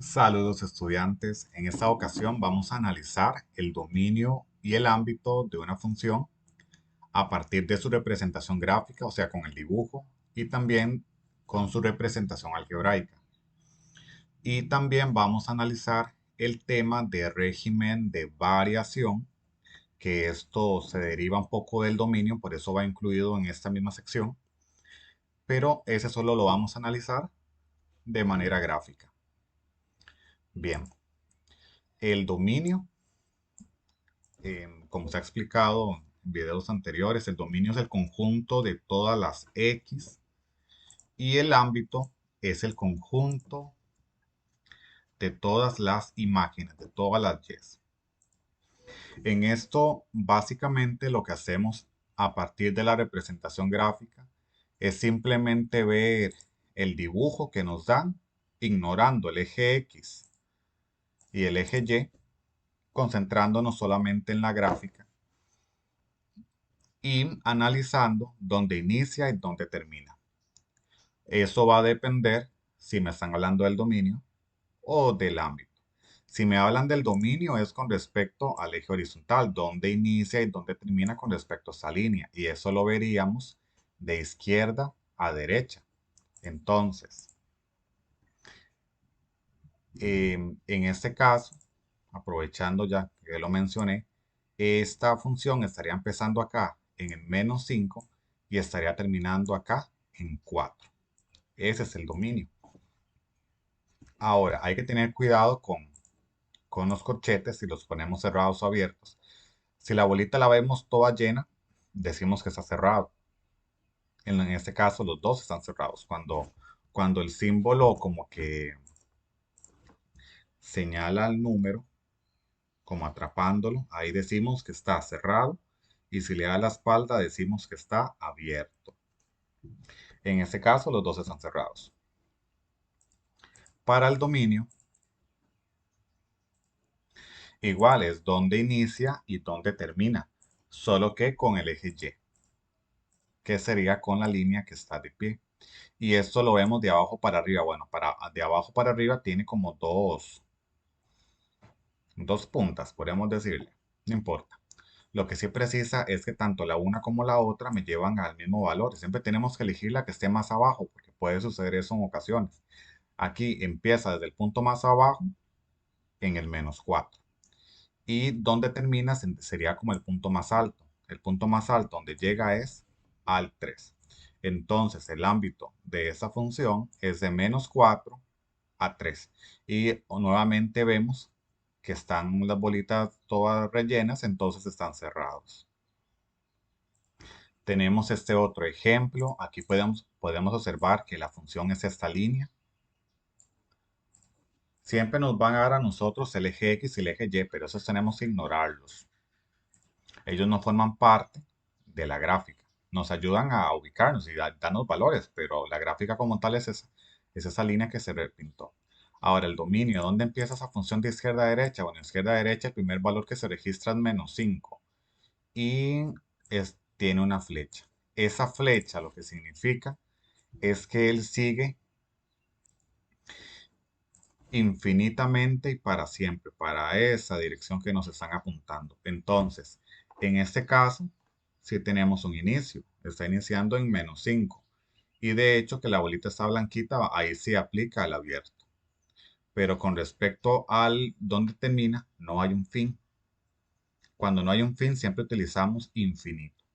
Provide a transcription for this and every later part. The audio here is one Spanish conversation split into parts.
Saludos estudiantes. En esta ocasión vamos a analizar el dominio y el ámbito de una función a partir de su representación gráfica, o sea, con el dibujo, y también con su representación algebraica. Y también vamos a analizar el tema de régimen de variación, que esto se deriva un poco del dominio, por eso va incluido en esta misma sección, pero ese solo lo vamos a analizar de manera gráfica. Bien, el dominio como se ha explicado en videos anteriores, el dominio es el conjunto de todas las X y el ámbito es el conjunto de todas las imágenes, de todas las Y. En esto, básicamente lo que hacemos a partir de la representación gráfica es simplemente ver el dibujo que nos dan, ignorando el eje X y el eje Y, concentrándonos solamente en la gráfica y analizando dónde inicia y dónde termina. Eso va a depender si me están hablando del dominio o del ámbito. Si me hablan del dominio es con respecto al eje horizontal, dónde inicia y dónde termina con respecto a esa línea. Y eso lo veríamos de izquierda a derecha. Entonces, en este caso, aprovechando ya que lo mencioné, esta función estaría empezando acá en el -5 y estaría terminando acá en 4. Ese es el dominio. Ahora, hay que tener cuidado con los corchetes si los ponemos cerrados o abiertos. Si la bolita la vemos toda llena, decimos que está cerrado. En este caso, los dos están cerrados. Cuando el símbolo como que señala el número, como atrapándolo, ahí decimos que está cerrado. Y si le da la espalda, decimos que está abierto. En este caso, los dos están cerrados. Para el dominio, igual es donde inicia y donde termina, solo que con el eje Y, que sería con la línea que está de pie. Y esto lo vemos de abajo para arriba. Bueno, de abajo para arriba tiene como dos puntas, podemos decirle. No importa. Lo que sí precisa es que tanto la una como la otra me llevan al mismo valor. Siempre tenemos que elegir la que esté más abajo, porque puede suceder eso en ocasiones. Aquí empieza desde el punto más abajo en el -4. Y donde termina sería como el punto más alto. El punto más alto donde llega es al 3. Entonces el ámbito de esa función es de -4 a 3. Y nuevamente vemos que están las bolitas todas rellenas, entonces están cerrados. Tenemos este otro ejemplo. Aquí podemos observar que la función es esta línea. Siempre nos van a dar a nosotros el eje X y el eje Y, pero esos tenemos que ignorarlos. Ellos no forman parte de la gráfica. Nos ayudan a ubicarnos y a darnos valores, pero la gráfica como tal es esa línea que se repintó. Ahora, el dominio, ¿dónde empieza esa función de izquierda a derecha? Bueno, izquierda a derecha, el primer valor que se registra es -5 y tiene una flecha. Esa flecha lo que significa es que él sigue infinitamente y para siempre, para esa dirección que nos están apuntando. Entonces, en este caso, si tenemos un inicio, está iniciando en -5. Y de hecho, que la bolita está blanquita, ahí sí aplica el abierto. Pero con respecto al donde termina, no hay un fin. Cuando no hay un fin, siempre utilizamos infinito.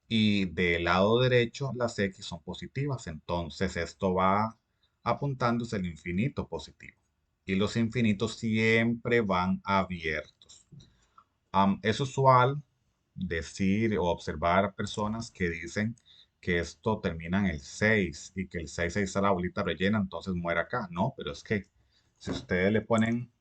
Y del lado derecho, las X son positivas. Entonces, esto va apuntándose al infinito positivo. Y los infinitos siempre van abiertos. Es usual decir o observar personas que dicen que esto termina en el 6 y que el 6 ahí está la bolita rellena, entonces muere acá. No, pero es que si ustedes le ponen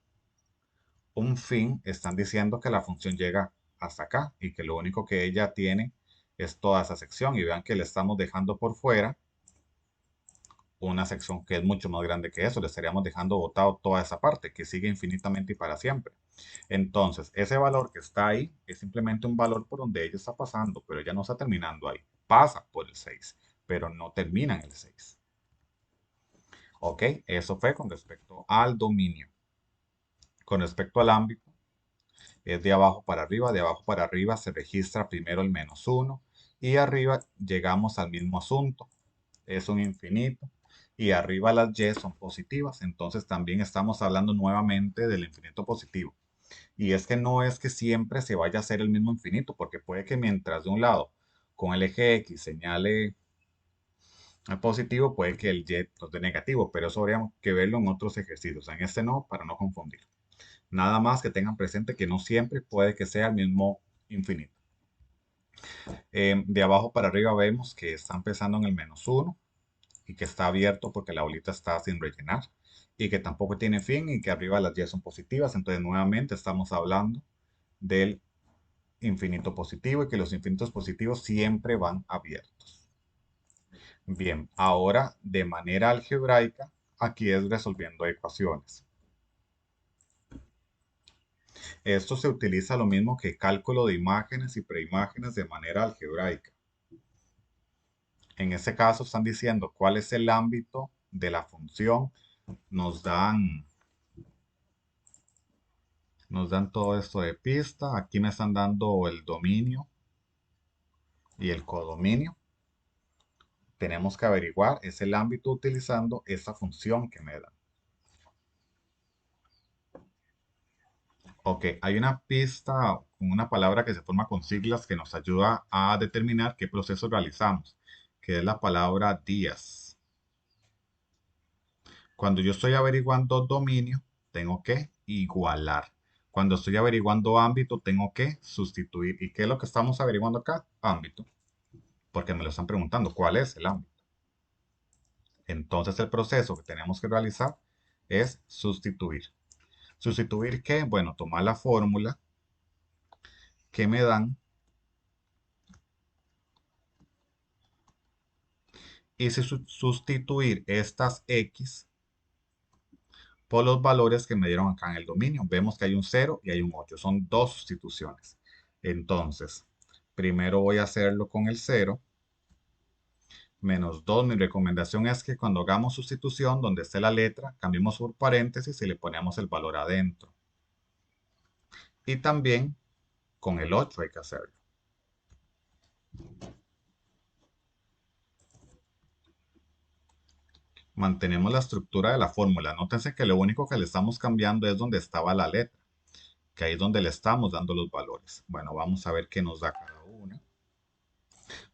un fin, están diciendo que la función llega hasta acá y que lo único que ella tiene es toda esa sección. Y vean que le estamos dejando por fuera una sección que es mucho más grande que eso. Le estaríamos dejando botado toda esa parte que sigue infinitamente y para siempre. Entonces, ese valor que está ahí es simplemente un valor por donde ella está pasando, pero ella no está terminando ahí. Pasa por el 6, pero no termina en el 6. ¿Ok? Eso fue con respecto al dominio. Con respecto al ámbito, es de abajo para arriba. De abajo para arriba se registra primero el -1 y arriba llegamos al mismo asunto. Es un infinito y arriba las y son positivas. Entonces también estamos hablando nuevamente del infinito positivo. Y es que no es que siempre se vaya a hacer el mismo infinito, porque puede que mientras de un lado con el eje X señale al positivo, puede que el Y nos dé negativo, pero eso habríamos que verlo en otros ejercicios. En este no, para no confundir. Nada más que tengan presente que no siempre puede que sea el mismo infinito. De abajo para arriba vemos que está empezando en el -1 y que está abierto porque la bolita está sin rellenar y que tampoco tiene fin y que arriba las y son positivas. Entonces nuevamente estamos hablando del infinito positivo y que los infinitos positivos siempre van abiertos. Bien, ahora de manera algebraica, aquí es resolviendo ecuaciones. Esto se utiliza lo mismo que cálculo de imágenes y preimágenes de manera algebraica. En este caso están diciendo cuál es el ámbito de la función. Nos dan todo esto de pista. Aquí me están dando el dominio y el codominio. Tenemos que averiguar es el ámbito utilizando esa función que me dan. Ok, hay una pista con una palabra que se forma con siglas que nos ayuda a determinar qué proceso realizamos, que es la palabra días. Cuando yo estoy averiguando dominio, tengo que igualar. Cuando estoy averiguando ámbito, tengo que sustituir. ¿Y qué es lo que estamos averiguando acá? Ámbito. Porque me lo están preguntando, ¿cuál es el ámbito? Entonces el proceso que tenemos que realizar es sustituir. ¿Sustituir qué? Bueno, tomar la fórmula que me dan y sustituir estas x por los valores que me dieron acá en el dominio. Vemos que hay un 0 y hay un 8. Son dos sustituciones. Entonces, primero voy a hacerlo con el 0. -2. Mi recomendación es que cuando hagamos sustitución, donde esté la letra, cambiemos por paréntesis y le ponemos el valor adentro. Y también con el 8 hay que hacerlo. Mantenemos la estructura de la fórmula. Nótense que lo único que le estamos cambiando es donde estaba la letra, que ahí es donde le estamos dando los valores. Bueno, vamos a ver qué nos da cada una.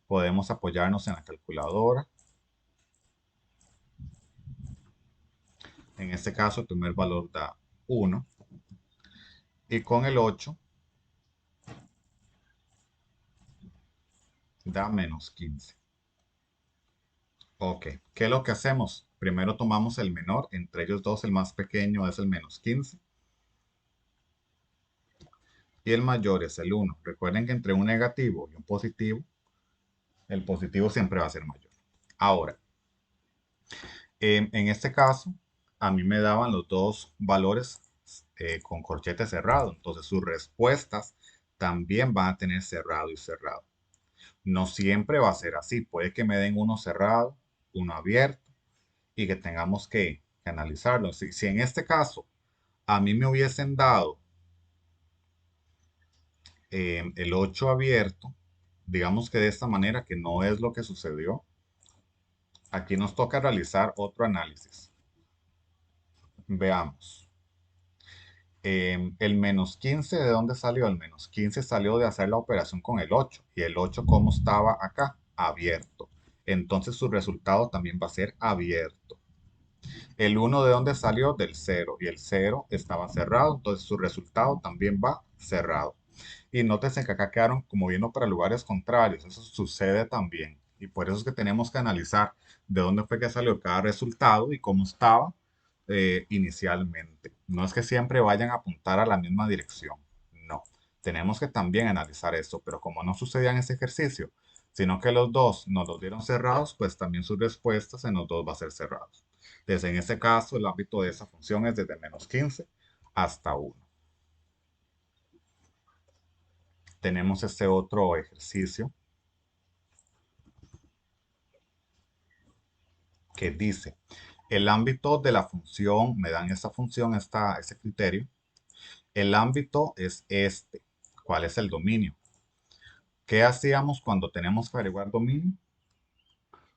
Podemos apoyarnos en la calculadora. En este caso, el primer valor da 1. Y con el 8 da -15. Ok, ¿qué es lo que hacemos? Primero tomamos el menor, entre ellos dos el más pequeño es el -15 y el mayor es el 1. Recuerden que entre un negativo y un positivo, el positivo siempre va a ser mayor. Ahora, en este caso, a mí me daban los dos valores con corchete cerrado, entonces sus respuestas también van a tener cerrado y cerrado. No siempre va a ser así, puede que me den uno cerrado, uno abierto y que tengamos que analizarlo. Si en este caso a mí me hubiesen dado el 8 abierto, digamos que de esta manera, que no es lo que sucedió, aquí nos toca realizar otro análisis. Veamos. El -15, ¿de dónde salió? El -15 salió de hacer la operación con el 8. ¿Y el 8 cómo estaba acá? Abierto. Entonces su resultado también va a ser abierto. El 1 ¿de dónde salió? Del 0. Y el 0 estaba cerrado, entonces su resultado también va cerrado. Y nótense que acá quedaron como viendo para lugares contrarios. Eso sucede también. Y por eso es que tenemos que analizar de dónde fue que salió cada resultado y cómo estaba inicialmente. No es que siempre vayan a apuntar a la misma dirección. No. Tenemos que también analizar esto. Pero como no sucedía en este ejercicio, sino que los dos nos los dieron cerrados, pues también sus respuestas en los dos va a ser cerrados. Entonces, en este caso, el ámbito de esa función es desde -15 hasta 1. Tenemos este otro ejercicio que dice, El ámbito de la función, me dan esta función, ese criterio. El ámbito es este. ¿Cuál es el dominio? ¿Qué hacíamos cuando tenemos que averiguar dominio?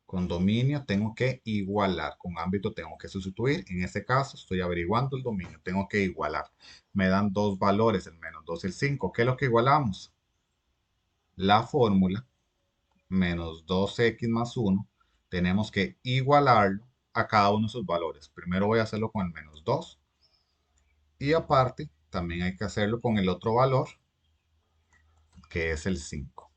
Con dominio tengo que igualar, con ámbito tengo que sustituir. En este caso estoy averiguando el dominio, tengo que igualar. Me dan dos valores, el menos 2 y el 5. ¿Qué es lo que igualamos? La fórmula, menos 2x más 1, tenemos que igualarlo a cada uno de sus valores. Primero voy a hacerlo con el menos 2 y aparte también hay que hacerlo con el otro valor, que es el 5.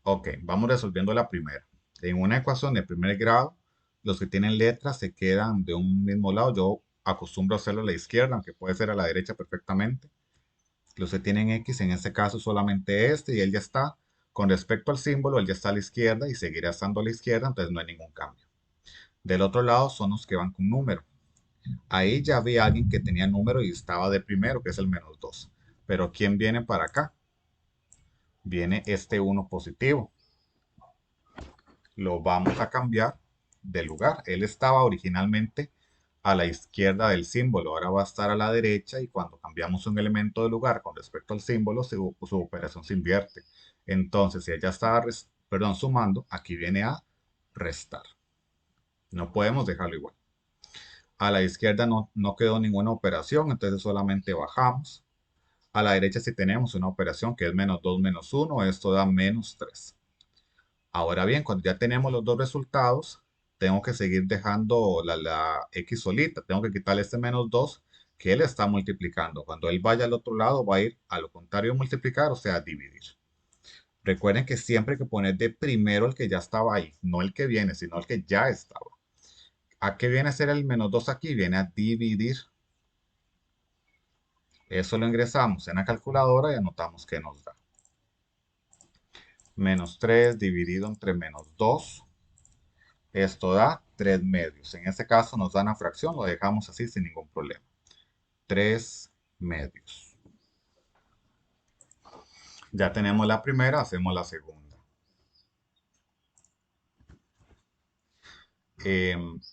Ok, vamos resolviendo la primera. En una ecuación de primer grado, los que tienen letras se quedan de un mismo lado. Yo acostumbro a hacerlo a la izquierda, aunque puede ser a la derecha perfectamente. Los que tienen X, en este caso solamente este, y él ya está. Con respecto al símbolo, él ya está a la izquierda y seguirá estando a la izquierda, entonces no hay ningún cambio. Del otro lado son los que van con número. Ahí ya había alguien que tenía número y estaba de primero, que es el menos 2. Pero ¿quién viene para acá? Viene este uno positivo. Lo vamos a cambiar de lugar. Él estaba originalmente a la izquierda del símbolo, ahora va a estar a la derecha y cuando cambiamos un elemento de lugar con respecto al símbolo, su operación se invierte. Entonces, si ella estaba, perdón, sumando, aquí viene a restar. No podemos dejarlo igual. A la izquierda no quedó ninguna operación, entonces solamente bajamos. A la derecha sí tenemos una operación que es menos 2 menos 1, esto da menos 3. Ahora bien, cuando ya tenemos los dos resultados, tengo que seguir dejando la x solita. Tengo que quitarle este menos 2 que él está multiplicando. Cuando él vaya al otro lado, va a ir a lo contrario de multiplicar, o sea, a dividir. Recuerden que siempre hay que poner de primero el que ya estaba ahí, no el que viene, sino el que ya estaba. ¿A qué viene a ser el menos 2 aquí? Viene a dividir. Eso lo ingresamos en la calculadora y anotamos que nos da. Menos 3 dividido entre menos 2. Esto da 3 medios. En este caso nos da una fracción, lo dejamos así sin ningún problema. 3 medios. Ya tenemos la primera, hacemos la segunda.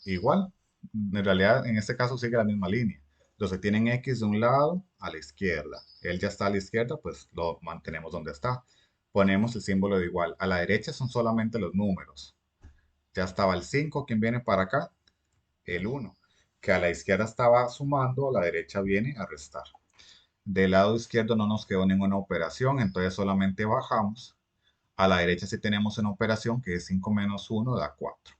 Igual, en realidad en este caso sigue la misma línea. Los que tienen X de un lado, a la izquierda. Él ya está a la izquierda, pues lo mantenemos donde está. Ponemos el símbolo de igual. A la derecha son solamente los números. Ya estaba el 5, ¿quién viene para acá? El 1, que a la izquierda estaba sumando, a la derecha viene a restar. Del lado izquierdo no nos quedó ninguna operación, entonces solamente bajamos. A la derecha sí tenemos una operación que es 5 menos 1 da 4.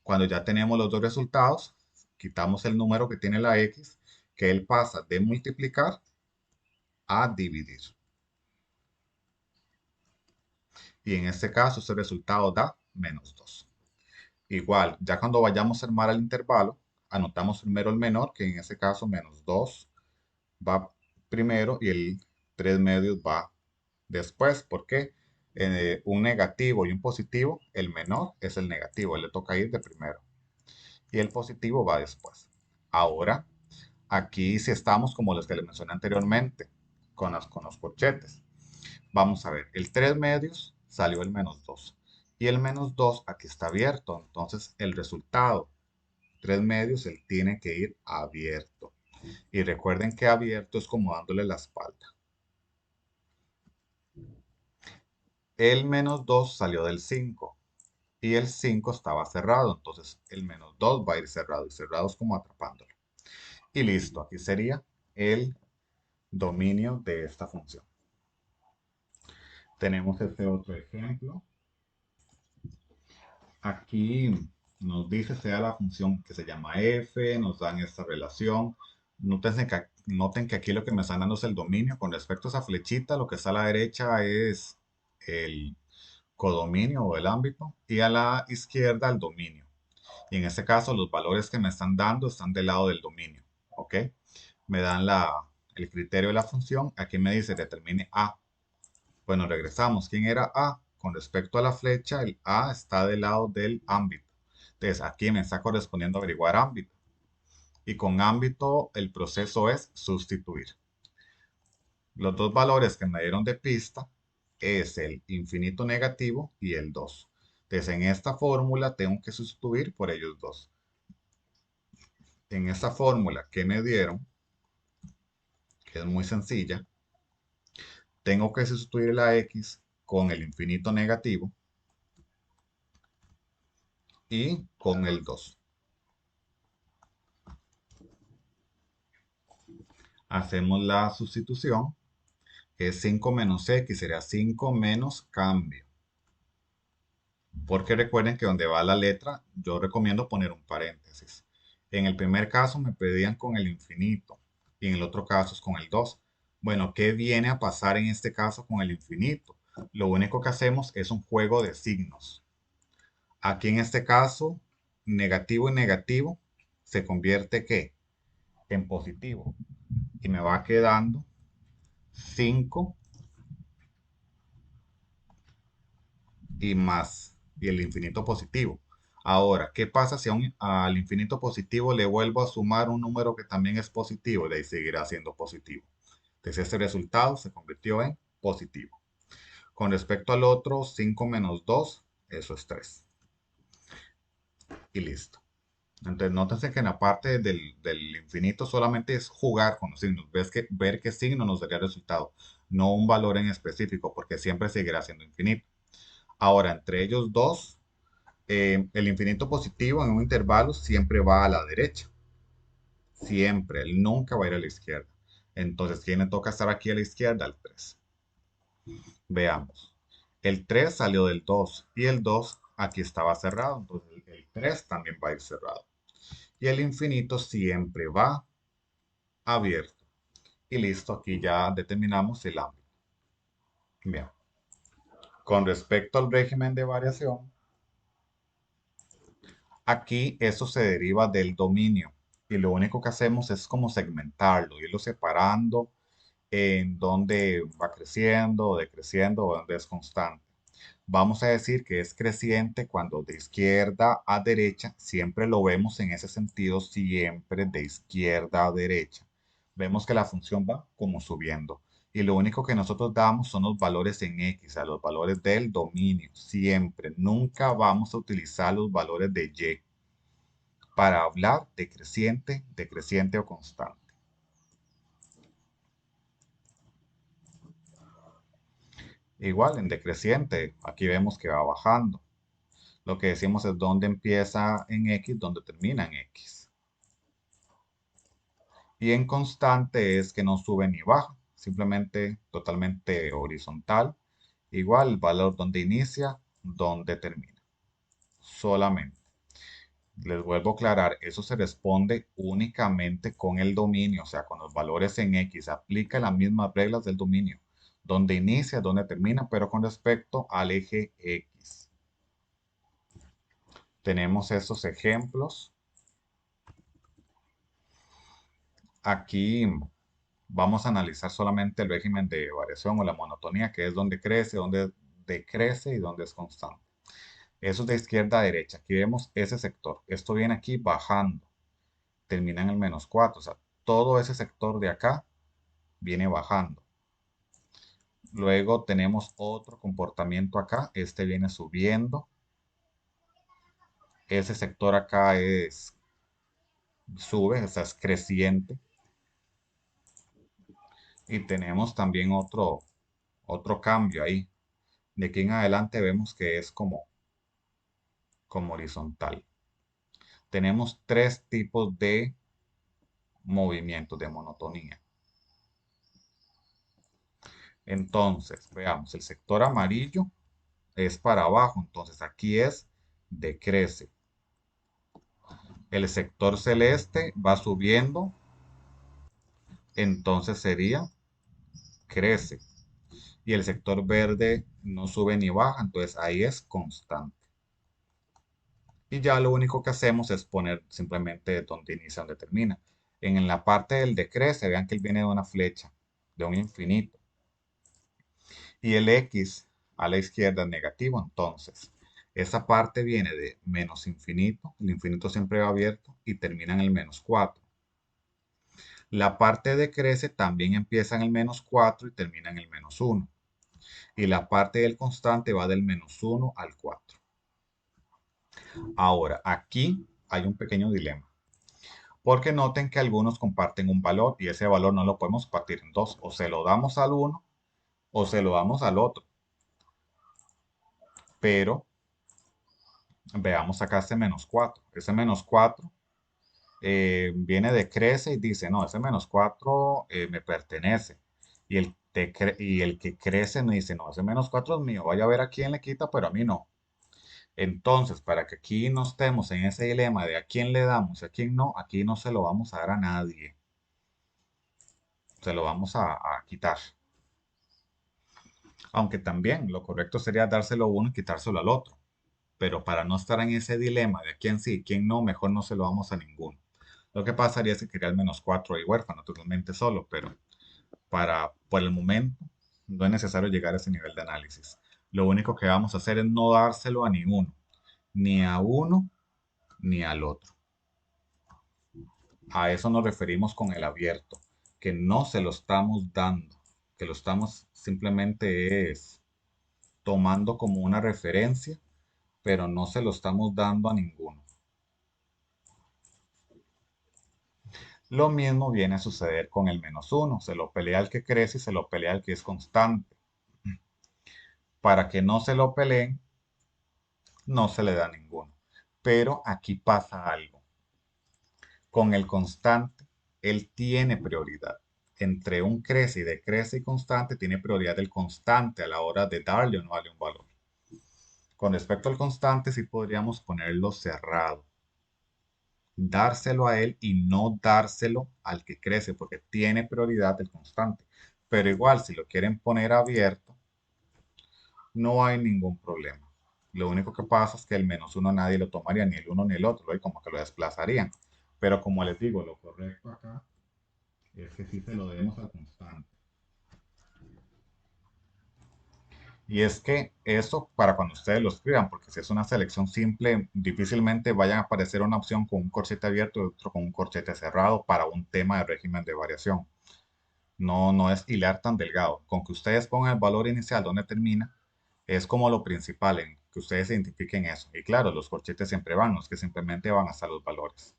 Cuando ya tenemos los dos resultados, quitamos el número que tiene la X, que él pasa de multiplicar a dividir. Y en este caso, este resultado da menos 2. Igual, ya cuando vayamos a armar el intervalo, anotamos primero el menor, que en este caso menos 2 va primero y el 3 medios va después. ¿Por qué? Un negativo y un positivo, el menor es el negativo, le toca ir de primero. Y el positivo va después. Ahora, aquí si estamos como los que les mencioné anteriormente, con los corchetes. Vamos a ver, el 3 medios salió el menos 2. Y el menos 2 aquí está abierto. Entonces el resultado, 3 medios, él tiene que ir abierto. Y recuerden que abierto es como dándole la espalda. El menos 2 salió del 5 y el 5 estaba cerrado. Entonces el menos 2 va a ir cerrado y cerrado es como atrapándolo. Y listo, aquí sería el dominio de esta función. Tenemos este otro ejemplo. Aquí nos dice sea la función que se llama f, nos dan esta relación. Noten que aquí lo que me están dando es el dominio. Con respecto a esa flechita, lo que está a la derecha es el codominio o el ámbito y a la izquierda el dominio. Y en este caso los valores que me están dando están del lado del dominio. ¿Ok? Me dan el criterio de la función. Aquí me dice determine A. Bueno, regresamos. ¿Quién era A? Con respecto a la flecha, el A está del lado del ámbito. Entonces, aquí me está correspondiendo averiguar ámbito. Y con ámbito, el proceso es sustituir. Los dos valores que me dieron de pista es el infinito negativo y el 2. Entonces, en esta fórmula tengo que sustituir por ellos dos. En esta fórmula que me dieron, que es muy sencilla, tengo que sustituir la x con el infinito negativo y con el 2. Hacemos la sustitución, es 5 menos x, sería 5 menos cambio. Porque recuerden que donde va la letra, yo recomiendo poner un paréntesis. En el primer caso me pedían con el infinito y en el otro caso es con el 2. Bueno, ¿qué viene a pasar en este caso con el infinito? Lo único que hacemos es un juego de signos. Aquí en este caso, negativo y negativo se convierte ¿qué? En positivo. Y me va quedando 5 y más, y el infinito positivo. Ahora, ¿qué pasa si al infinito positivo le vuelvo a sumar un número que también es positivo? De ahí seguirá siendo positivo. Entonces ese resultado se convirtió en positivo. Con respecto al otro, 5 menos 2, eso es 3. Y listo. Entonces, nótense que en la parte del infinito solamente es jugar con los signos, ver qué signo nos daría el resultado, no un valor en específico, porque siempre seguirá siendo infinito. Ahora, entre ellos dos, el infinito positivo en un intervalo siempre va a la derecha. Siempre, él nunca va a ir a la izquierda. Entonces, ¿quién le toca estar aquí a la izquierda? El 3. Veamos. El 3 salió del 2 y el 2 aquí estaba cerrado. Entonces, el 3 también va a ir cerrado. Y el infinito siempre va abierto. Y listo, aquí ya determinamos el ámbito. Bien. Con respecto al régimen de variación, aquí eso se deriva del dominio y lo único que hacemos es como segmentarlo, irlo separando en donde va creciendo o decreciendo o donde es constante. Vamos a decir que es creciente cuando de izquierda a derecha, siempre lo vemos en ese sentido, siempre de izquierda a derecha. Vemos que la función va como subiendo. Y lo único que nosotros damos son los valores en X, a los valores del dominio, siempre. Nunca vamos a utilizar los valores de Y para hablar de decreciente o constante. Igual en decreciente, aquí vemos que va bajando. Lo que decimos es dónde empieza en X, dónde termina en X. Y en constante es que no sube ni baja, simplemente totalmente horizontal. Igual el valor donde inicia, donde termina. Solamente. Les vuelvo a aclarar, eso se responde únicamente con el dominio, o sea, con los valores en X. Aplica las mismas reglas del dominio, donde inicia, donde termina, pero con respecto al eje X. Tenemos estos ejemplos. Aquí vamos a analizar solamente el régimen de variación o la monotonía, que es donde crece, donde decrece y donde es constante. Eso es de izquierda a derecha. Aquí vemos ese sector. Esto viene aquí bajando. Termina en el -4. O sea, todo ese sector de acá viene bajando. Luego tenemos otro comportamiento acá. Este viene subiendo. Ese sector acá sube, o sea, es creciente. Y tenemos también otro cambio ahí. De aquí en adelante vemos que es como horizontal. Tenemos tres tipos de movimientos de monotonía. Entonces, veamos, el sector amarillo es para abajo, entonces aquí es decrece. El sector celeste va subiendo, entonces sería crece. Y el sector verde no sube ni baja, entonces ahí es constante. Y ya lo único que hacemos es poner simplemente donde inicia, donde termina. En la parte del decrece, vean que él viene de una flecha, de un infinito. Y el X a la izquierda es negativo, entonces esa parte viene de menos infinito, el infinito siempre va abierto y termina en el -4. La parte decrece también empieza en el -4 y termina en el -1. Y la parte del constante va del -1 al 4. Ahora, aquí hay un pequeño dilema. Porque noten que algunos comparten un valor y ese valor no lo podemos partir en dos. O se lo damos al uno o se lo damos al otro. Pero veamos acá este menos 4. Ese menos 4 viene de crece y dice, no, ese menos 4 me pertenece. Y el que crece me dice, no, ese menos 4 es mío, vaya a ver a quién le quita, pero a mí no. Entonces, para que aquí no estemos en ese dilema de a quién le damos y a quién no, aquí no se lo vamos a dar a nadie. Se lo vamos a quitar. Aunque también lo correcto sería dárselo a uno y quitárselo al otro. Pero para no estar en ese dilema de quién sí y quién no, mejor no se lo damos a ninguno. Lo que pasaría es que quería el menos 4 y huérfano totalmente solo, pero por el momento no es necesario llegar a ese nivel de análisis. Lo único que vamos a hacer es no dárselo a ninguno, ni a uno ni al otro. A eso nos referimos con el abierto, que no se lo estamos dando, que lo estamos simplemente es tomando como una referencia, pero no se lo estamos dando a ninguno. Lo mismo viene a suceder con el menos uno, se lo pelea al que crece y se lo pelea al que es constante. Para que no se lo peleen, no se le da ninguno. Pero aquí pasa algo. Con el constante, él tiene prioridad. Entre un crece y decrece y constante, tiene prioridad el constante a la hora de darle o no darle un valor. Con respecto al constante, sí podríamos ponerlo cerrado. Dárselo a él y no dárselo al que crece, porque tiene prioridad el constante. Pero igual, si lo quieren poner abierto, no hay ningún problema. Lo único que pasa es que el menos uno nadie lo tomaría, ni el uno ni el otro, y como que lo desplazarían. Pero como les digo, lo correcto acá es que sí se lo demos al constante. Y es que eso para cuando ustedes lo escriban, porque si es una selección simple, difícilmente vayan a aparecer una opción con un corchete abierto y otro con un corchete cerrado para un tema de régimen de variación. No, no es hilar tan delgado. Con que ustedes pongan el valor inicial donde termina, es como lo principal, en que ustedes identifiquen eso. Y claro, los corchetes siempre van, los que simplemente van hasta los valores.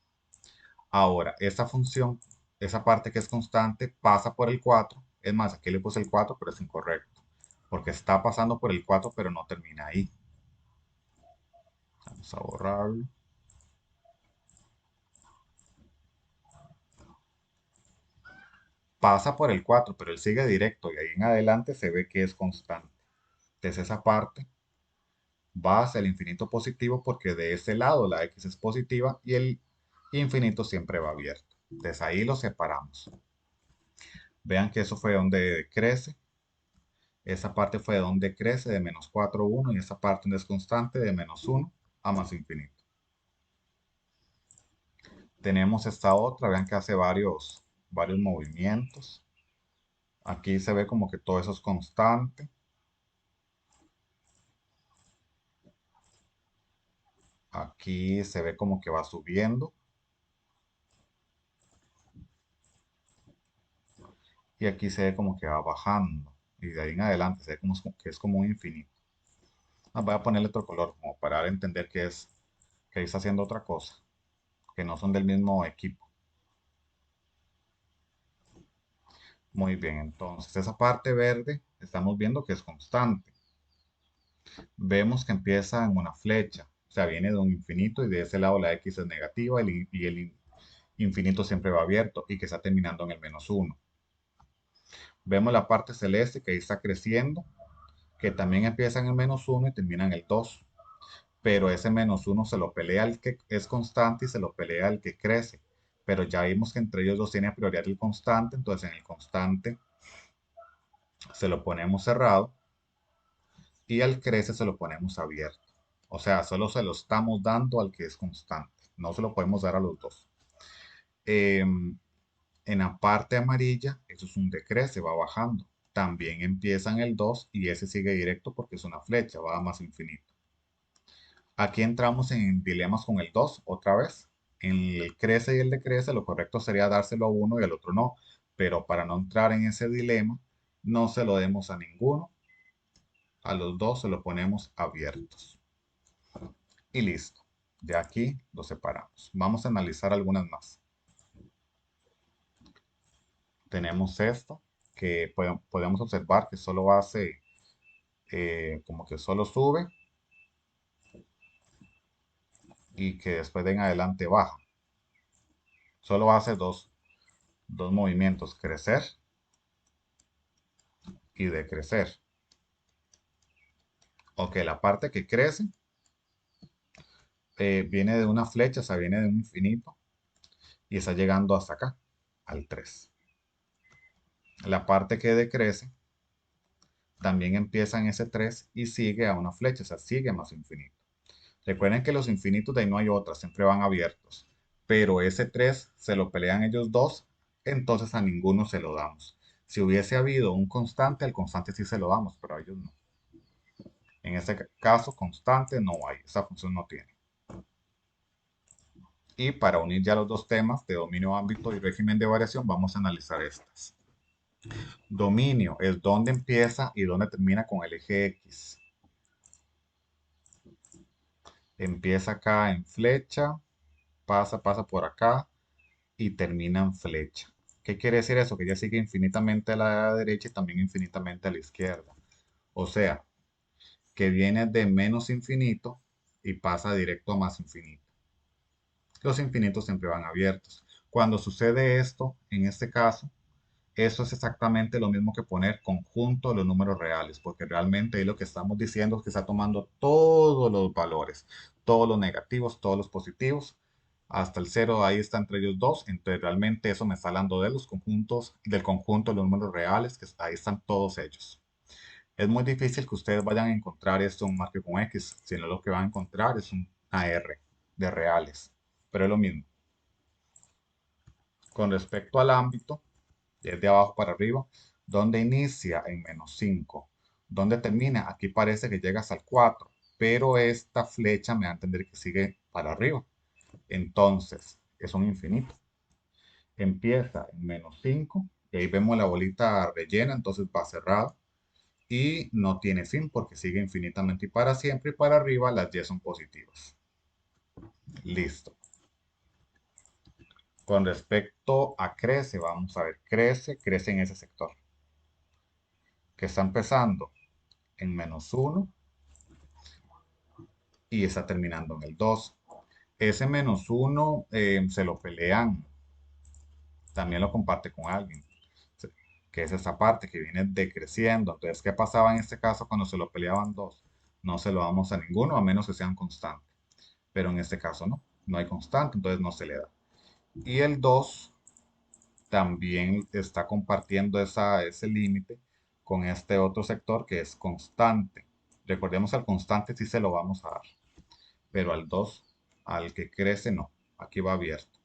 Ahora, esa función, esa parte que es constante, pasa por el 4. Es más, aquí le puse el 4, pero es incorrecto. Porque está pasando por el 4, pero no termina ahí. Vamos a borrarlo. Pasa por el 4, pero él sigue directo y ahí en adelante se ve que es constante. Entonces esa parte va hacia el infinito positivo porque de ese lado la x es positiva y el infinito siempre va abierto. Entonces ahí lo separamos. Vean que eso fue donde crece. Esa parte fue donde crece de menos 4 a 1 y esa parte donde es constante de menos 1 a más infinito. Tenemos esta otra, vean que hace varios movimientos. Aquí se ve como que todo eso es constante. Aquí se ve como que va subiendo. Y aquí se ve como que va bajando. Y de ahí en adelante se ve como que es como un infinito. Voy a ponerle otro color como para dar a entender que está haciendo otra cosa. Que no son del mismo equipo. Muy bien, entonces esa parte verde estamos viendo que es constante. Vemos que empieza en una flecha. O sea, viene de un infinito y de ese lado la x es negativa y el infinito siempre va abierto y que está terminando en el menos uno. Vemos la parte celeste que ahí está creciendo, que también empieza en el menos uno y termina en el 2. Pero ese menos uno se lo pelea al que es constante y se lo pelea al que crece. Pero ya vimos que entre ellos dos tiene prioridad el constante, entonces en el constante se lo ponemos cerrado y al crece se lo ponemos abierto. O sea, solo se lo estamos dando al que es constante, no se lo podemos dar a los dos. Em, en la parte amarilla, eso es un decrece, va bajando. También empieza en el 2 y ese sigue directo porque es una flecha, va a más infinito. Aquí entramos en dilemas con el 2 otra vez. En el crece y el decrece, lo correcto sería dárselo a uno y al otro no. Pero para no entrar en ese dilema, no se lo demos a ninguno. A los dos se lo ponemos abiertos. Y listo. De aquí lo separamos. Vamos a analizar algunas más. tenemos esto, que podemos observar que solo hace, como que solo sube y que después de en adelante baja. Solo hace dos movimientos, crecer y decrecer. Ok, la parte que crece viene de una flecha, o sea, viene de un infinito y está llegando hasta acá, al 3. La parte que decrece también empieza en ese 3 y sigue a una flecha, o sea, sigue más infinito. Recuerden que los infinitos de ahí no hay otra, siempre van abiertos. Pero ese 3 se lo pelean ellos dos, entonces a ninguno se lo damos. Si hubiese habido un constante, al constante sí se lo damos, pero a ellos no. En este caso, constante no hay, esa función no tiene. Y para unir ya los dos temas de dominio, ámbito y régimen de variación, vamos a analizar estas. Dominio es dónde empieza y dónde termina con el eje X. Empieza acá en flecha, pasa por acá y termina en flecha. ¿Qué quiere decir eso? Que ya sigue infinitamente a la derecha y también infinitamente a la izquierda. O sea, que viene de menos infinito y pasa directo a más infinito. Los infinitos siempre van abiertos. Cuando sucede esto, en este caso, eso es exactamente lo mismo que poner conjunto de los números reales, porque realmente ahí lo que estamos diciendo es que está tomando todos los valores, todos los negativos, todos los positivos, hasta el cero ahí está entre ellos dos, entonces realmente eso me está hablando de los conjuntos, del conjunto de los números reales, que ahí están todos ellos. Es muy difícil que ustedes vayan a encontrar esto en un marque con X, sino lo que van a encontrar es una R de reales, pero es lo mismo. Con respecto al ámbito, es de abajo para arriba, donde inicia en -5, donde termina, aquí parece que llegas al 4, pero esta flecha me va a entender que sigue para arriba, entonces es un infinito. Empieza en -5 y ahí vemos la bolita rellena, entonces va cerrado y no tiene fin porque sigue infinitamente y para siempre, y para arriba las y son positivas. Listo. Con respecto a crece, vamos a ver, crece en ese sector, que está empezando en -1 y está terminando en el 2. Ese -1 se lo pelean, también lo comparte con alguien, que es esa parte que viene decreciendo. Entonces, ¿qué pasaba en este caso cuando se lo peleaban dos? No se lo damos a ninguno, a menos que sean constantes. Pero en este caso no, no hay constante, entonces no se le da. Y el 2 también está compartiendo ese límite con este otro sector que es constante. Recordemos al constante sí se lo vamos a dar, pero al 2, al que crece, no. Aquí va abierto.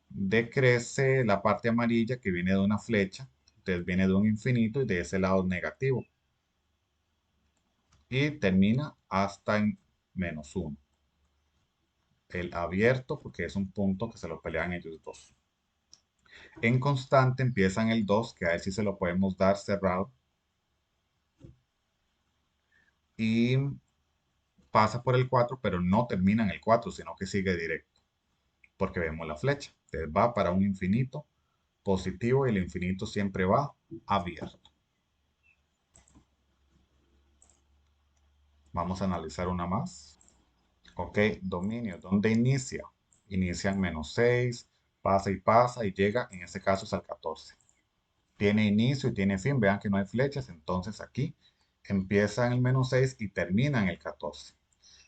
Decrece la parte amarilla que viene de una flecha, entonces viene de un infinito y de ese lado negativo. Y termina hasta en -1. El abierto, porque es un punto que se lo pelean ellos dos. En constante empieza en el 2, que a él sí se lo podemos dar cerrado. Y pasa por el 4, pero no termina en el 4, sino que sigue directo, porque vemos la flecha. Entonces va para un infinito positivo y el infinito siempre va abierto. Vamos a analizar una más. Ok, dominio, ¿dónde inicia? Inicia en -6, pasa y llega, en este caso es al 14. Tiene inicio y tiene fin, vean que no hay flechas, entonces aquí empieza en el -6 y termina en el 14.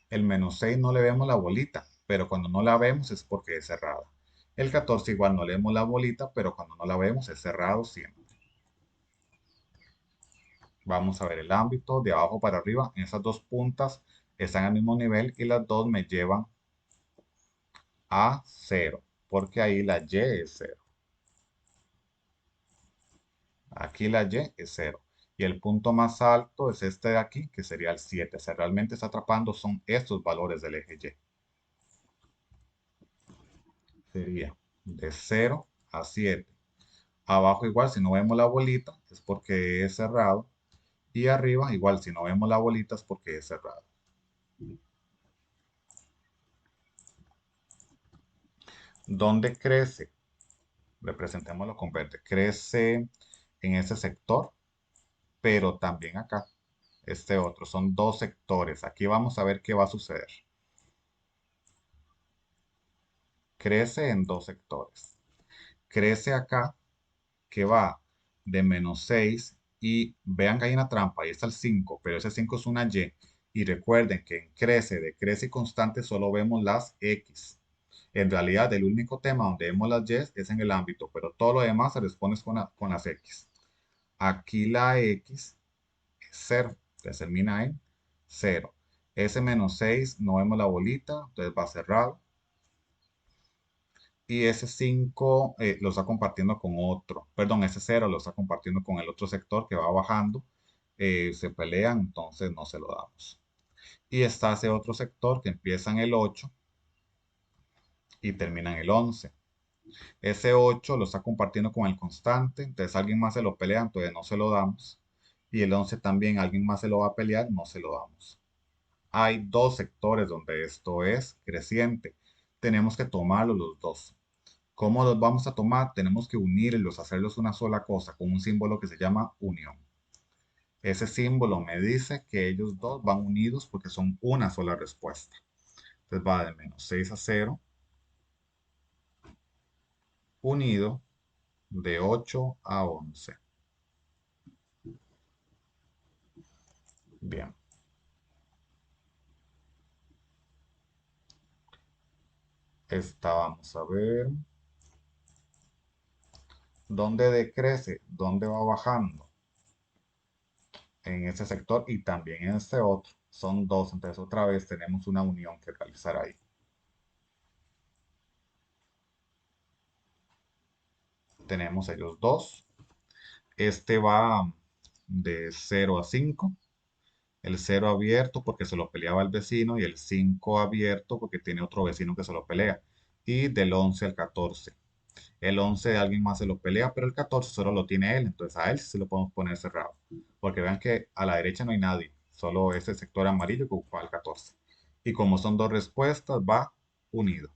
El -6 no le vemos la bolita, pero cuando no la vemos es porque es cerrada. El 14 igual no le vemos la bolita, pero cuando no la vemos es cerrado siempre. Vamos a ver el ámbito de abajo para arriba. En esas dos puntas están al mismo nivel y las dos me llevan a 0, porque ahí la y es 0. Aquí la y es 0. Y el punto más alto es este de aquí, que sería el 7. O sea, realmente está atrapando son estos valores del eje Y. Sería de 0 a 7. Abajo igual, si no vemos la bolita, es porque es cerrado. Y arriba igual, si no vemos la bolita, es porque es cerrado. ¿Dónde crece? representémoslo con verde, crece en ese sector, pero también acá, este otro, son dos sectores. Aquí vamos a ver qué va a suceder. Crece en dos sectores. Crece acá, que va de -6 y vean que hay una trampa, ahí está el 5 pero ese 5 es una Y. Y recuerden que en crece, decrece y constante solo vemos las X. En realidad, el único tema donde vemos las Y es en el ámbito, pero todo lo demás se responde con las X. Aquí la X es 0, entonces termina en 0. Ese -6 no vemos la bolita, entonces va cerrado. Y ese 5 lo está compartiendo con otro, perdón, ese 0 lo está compartiendo con el otro sector que va bajando, se pelean, entonces no se lo damos. Y está ese otro sector que empieza en el 8 y termina en el 11. Ese 8 lo está compartiendo con el constante, entonces alguien más se lo pelea, entonces no se lo damos. Y el 11 también, alguien más se lo va a pelear, no se lo damos. Hay dos sectores donde esto es creciente. Tenemos que tomarlos los dos. ¿Cómo los vamos a tomar? Tenemos que unirlos, hacerlos una sola cosa, con un símbolo que se llama unión. Ese símbolo me dice que ellos dos van unidos porque son una sola respuesta. Entonces va de -6 a 0, unido de 8 a 11. Bien, esta vamos a ver. ¿Dónde decrece? ¿Dónde va bajando? En ese sector y también en este otro. Son dos, entonces otra vez tenemos una unión que realizar ahí. Tenemos ellos dos. Este va de 0 a 5. El 0 abierto porque se lo peleaba el vecino y el 5 abierto porque tiene otro vecino que se lo pelea. Y del 11 al 14. El 11 alguien más se lo pelea, pero el 14 solo lo tiene él, entonces a él sí se lo podemos poner cerrado. Porque vean que a la derecha no hay nadie, solo ese sector amarillo que ocupa el 14. Y como son dos respuestas, va unido.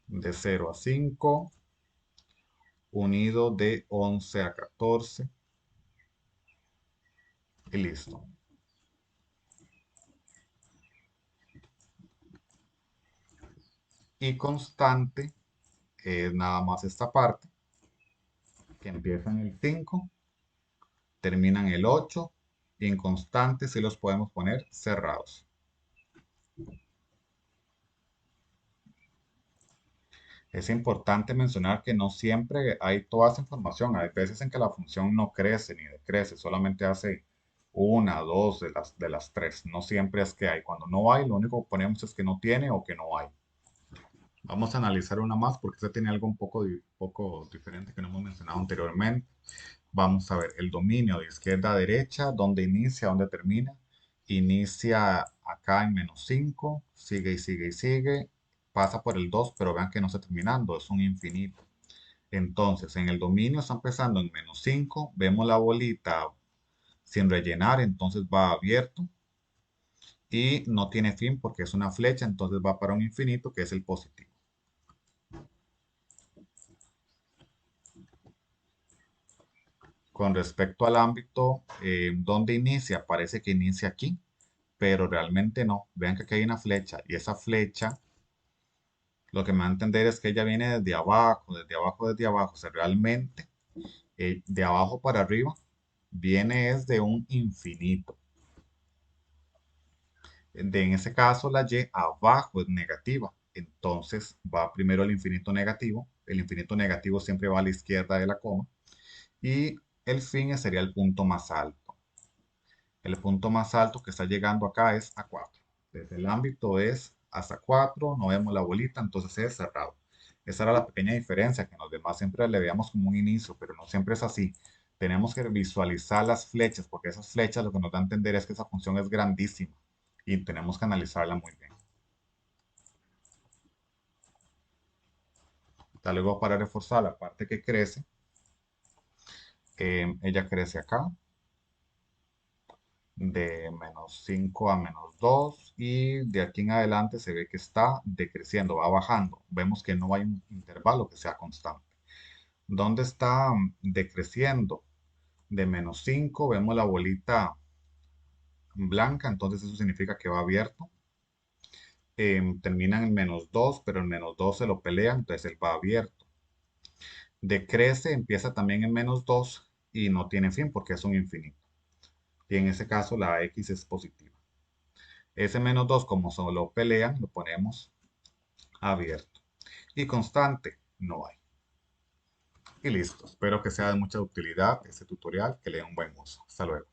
De 0 a 5, unido de 11 a 14 y listo. Y constante es nada más esta parte, que empieza en el 5, termina en el 8 y en constante sí los podemos poner cerrados. Es importante mencionar que no siempre hay toda esa información. Hay veces en que la función no crece ni decrece, solamente hace una, dos de las tres. No siempre es que hay. Cuando no hay, lo único que ponemos es que no tiene o que no hay. Vamos a analizar una más porque esta tiene algo un poco diferente que no hemos mencionado anteriormente. Vamos a ver el dominio de izquierda a derecha, dónde inicia, dónde termina. Inicia acá en -5, sigue y sigue y sigue, pasa por el 2, pero vean que no está terminando, es un infinito. Entonces, en el dominio está empezando en -5, vemos la bolita sin rellenar, entonces va abierto y no tiene fin porque es una flecha, entonces va para un infinito que es el positivo. Con respecto al ámbito, donde inicia, parece que inicia aquí, pero realmente no. Vean que aquí hay una flecha y esa flecha, lo que me va a entender es que ella viene desde abajo, desde abajo, desde abajo. O sea, realmente de abajo para arriba viene es de un infinito. En ese caso, la Y abajo es negativa. Entonces va primero el infinito negativo. El infinito negativo siempre va a la izquierda de la coma. Y el fin sería el punto más alto. El punto más alto que está llegando acá es a 4. Desde el ámbito es hasta 4, no vemos la bolita, entonces es cerrado. Esa era la pequeña diferencia, que en los demás siempre le veíamos como un inicio, pero no siempre es así. Tenemos que visualizar las flechas, porque esas flechas lo que nos da a entender es que esa función es grandísima y tenemos que analizarla muy bien. Ya luego para reforzar la parte que crece, ella crece acá, de menos 5 a menos 2 y de aquí en adelante se ve que está decreciendo, va bajando. Vemos que no hay un intervalo que sea constante. ¿Dónde está decreciendo? De menos 5 vemos la bolita blanca, entonces eso significa que va abierto. Termina en menos 2 pero el menos 2 se lo pelean, entonces él va abierto. Decrece, empieza también en menos 2 y no tiene fin porque es un infinito. Y en ese caso la X es positiva. Ese menos 2 como solo pelean, lo ponemos abierto. Y constante, no hay. Y listo. Espero que sea de mucha utilidad este tutorial, que le dé un buen uso. Hasta luego.